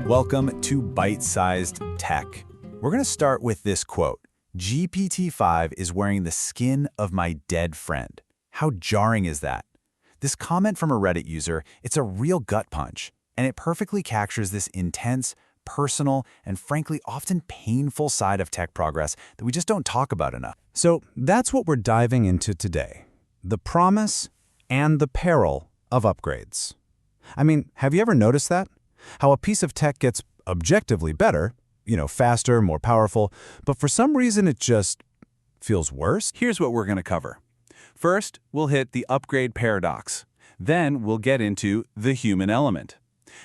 Welcome to Byte-Sized Tech. We're going to start with this quote. GPT-5 is wearing the skin of my dead friend. How jarring is that? This comment from a Reddit user, it's a real gut punch, and it perfectly captures this intense, personal, and frankly often painful side of tech progress that we just don't talk about enough. So that's what we're diving into today. The promise and the peril of upgrades. I mean, have you ever noticed that? How a piece of tech gets objectively better, faster, more powerful, but for some reason it just feels worse? Here's what we're going to cover. First, we'll hit the upgrade paradox. Then we'll get into the human element.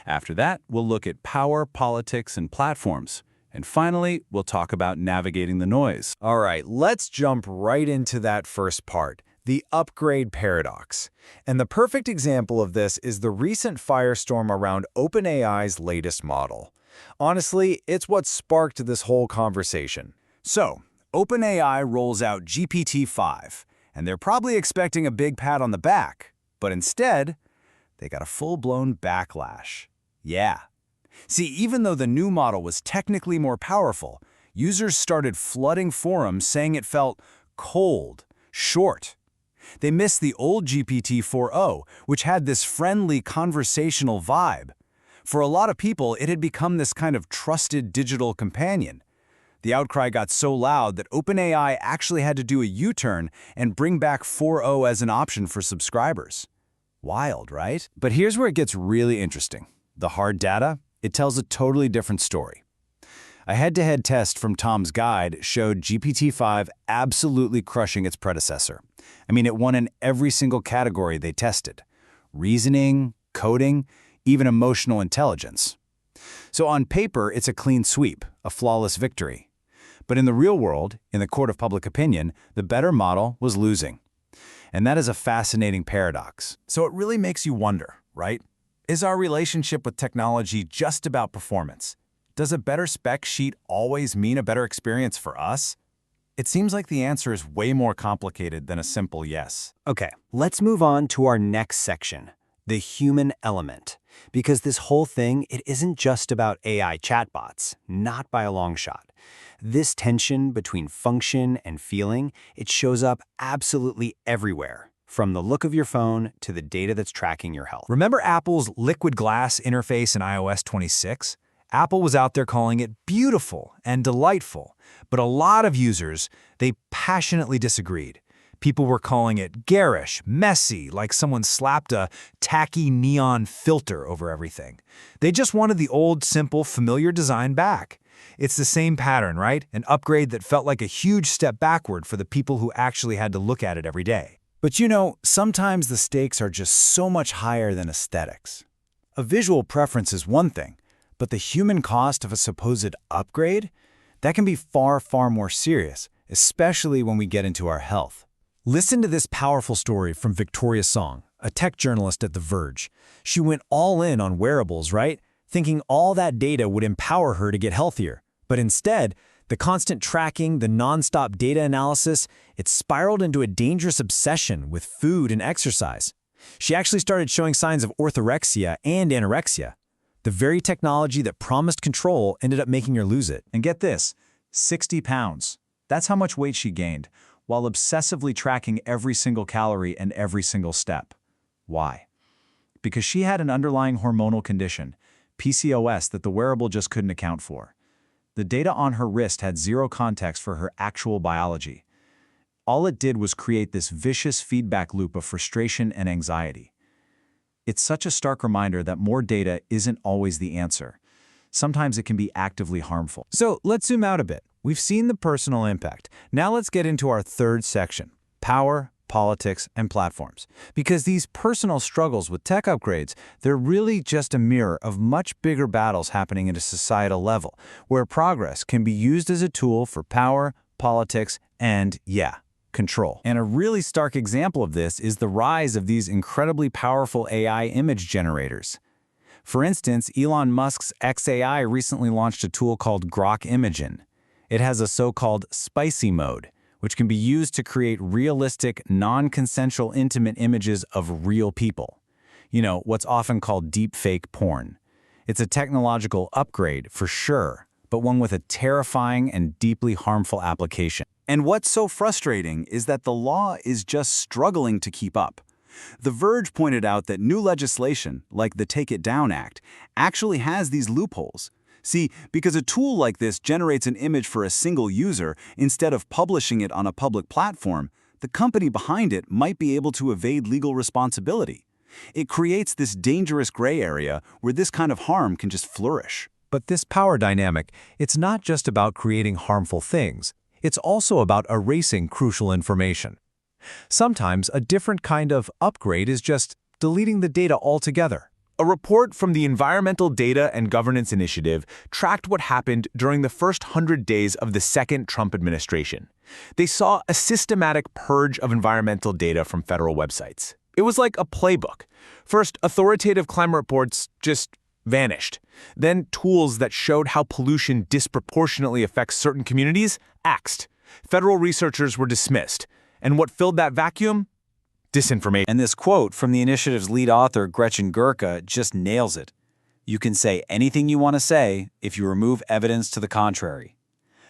After that, we'll look at power, politics, and platforms. And finally, we'll talk about navigating the noise. All right, let's jump right into that first part, the upgrade paradox. And the perfect example of this is the recent firestorm around OpenAI's latest model. Honestly, it's what sparked this whole conversation. So, OpenAI rolls out GPT-5, and they're probably expecting a big pat on the back, but instead, they got a full-blown backlash. Yeah. See, even though the new model was technically more powerful, users started flooding forums saying it felt cold, short. They missed the old GPT-4o, which had this friendly conversational vibe. For a lot of people, it had become this kind of trusted digital companion. The outcry got so loud that OpenAI actually had to do a U-turn and bring back 4o as an option for subscribers. Wild, right? But here's where it gets really interesting. The hard data, it tells a totally different story. A head-to-head test from Tom's Guide showed GPT-5 absolutely crushing its predecessor. I mean, it won in every single category they tested. Reasoning, coding, even emotional intelligence. So on paper, it's a clean sweep, a flawless victory. But in the real world, in the court of public opinion, the better model was losing. And that is a fascinating paradox. So it really makes you wonder, right? Is our relationship with technology just about performance? Does a better spec sheet always mean a better experience for us? It seems like the answer is way more complicated than a simple yes. Okay, let's move on to our next section, the human element. Because this whole thing, it isn't just about AI chatbots, not by a long shot. This tension between function and feeling, it shows up absolutely everywhere, from the look of your phone to the data that's tracking your health. Remember Apple's liquid glass interface in iOS 26? Apple was out there calling it beautiful and delightful, but a lot of users, they passionately disagreed. People were calling it garish, messy, like someone slapped a tacky neon filter over everything. They just wanted the old, simple, familiar design back. It's the same pattern, right? An upgrade that felt like a huge step backward for the people who actually had to look at it every day. But sometimes the stakes are just so much higher than aesthetics. A visual preference is one thing, but the human cost of a supposed upgrade? That can be far, far more serious, especially when we get into our health. Listen to this powerful story from Victoria Song, a tech journalist at The Verge. She went all in on wearables, right? Thinking all that data would empower her to get healthier. But instead, the constant tracking, the nonstop data analysis, it spiraled into a dangerous obsession with food and exercise. She actually started showing signs of orthorexia and anorexia. The very technology that promised control ended up making her lose it. And get this, 60 pounds. That's how much weight she gained, while obsessively tracking every single calorie and every single step. Why? Because she had an underlying hormonal condition, PCOS, that the wearable just couldn't account for. The data on her wrist had zero context for her actual biology. All it did was create this vicious feedback loop of frustration and anxiety. It's such a stark reminder that more data isn't always the answer. Sometimes it can be actively harmful. So let's zoom out a bit. We've seen the personal impact. Now let's get into our third section, power, politics, and platforms. Because these personal struggles with tech upgrades, they're really just a mirror of much bigger battles happening at a societal level, where progress can be used as a tool for power, politics, and, control. And a really stark example of this is the rise of these incredibly powerful AI image generators. For instance, Elon Musk's xAI recently launched a tool called Grok Imagen. It has a so-called spicy mode, which can be used to create realistic, non-consensual intimate images of real people. What's often called deepfake porn. It's a technological upgrade, for sure, but one with a terrifying and deeply harmful application. And what's so frustrating is that the law is just struggling to keep up. The Verge pointed out that new legislation, like the Take It Down Act, actually has these loopholes. See, because a tool like this generates an image for a single user instead of publishing it on a public platform, the company behind it might be able to evade legal responsibility. It creates this dangerous gray area where this kind of harm can just flourish. But this power dynamic, it's not just about creating harmful things. It's also about erasing crucial information. Sometimes a different kind of upgrade is just deleting the data altogether. A report from the Environmental Data and Governance Initiative tracked what happened during the first 100 days of the second Trump administration. They saw a systematic purge of environmental data from federal websites. It was like a playbook. First, authoritative climate reports just vanished. Then, tools that showed how pollution disproportionately affects certain communities axed. Federal researchers were dismissed. And what filled that vacuum? Disinformation. And this quote from the initiative's lead author, Gretchen Gurka, just nails it. You can say anything you want to say if you remove evidence to the contrary.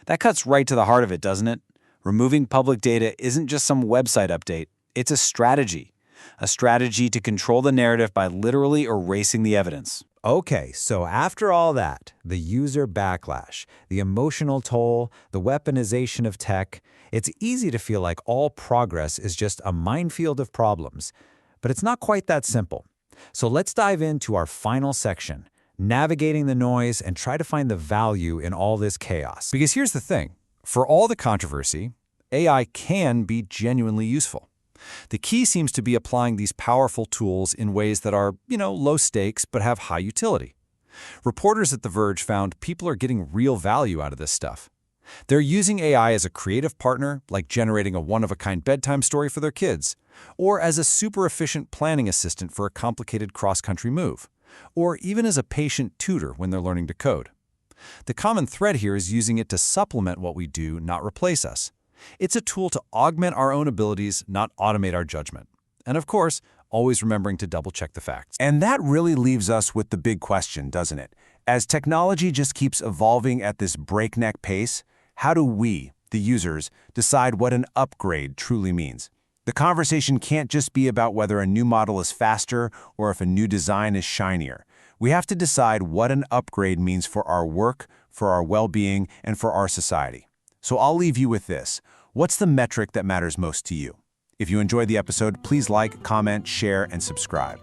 That cuts right to the heart of it, doesn't it? Removing public data isn't just some website update. It's a strategy. A strategy to control the narrative by literally erasing the evidence. Okay, so after all that, the user backlash, the emotional toll, the weaponization of tech, it's easy to feel like all progress is just a minefield of problems. But it's not quite that simple. So let's dive into our final section, navigating the noise and try to find the value in all this chaos. Because here's the thing, for all the controversy, AI can be genuinely useful. The key seems to be applying these powerful tools in ways that are, low stakes but have high utility. Reporters at The Verge found people are getting real value out of this stuff. They're using AI as a creative partner, like generating a one-of-a-kind bedtime story for their kids, or as a super efficient planning assistant for a complicated cross-country move, or even as a patient tutor when they're learning to code. The common thread here is using it to supplement what we do, not replace us. It's a tool to augment our own abilities, not automate our judgment. And of course, always remembering to double-check the facts. And that really leaves us with the big question, doesn't it? As technology just keeps evolving at this breakneck pace, how do we, the users, decide what an upgrade truly means? The conversation can't just be about whether a new model is faster or if a new design is shinier. We have to decide what an upgrade means for our work, for our well-being, and for our society. So I'll leave you with this. What's the metric that matters most to you? If you enjoyed the episode, please like, comment, share, and subscribe.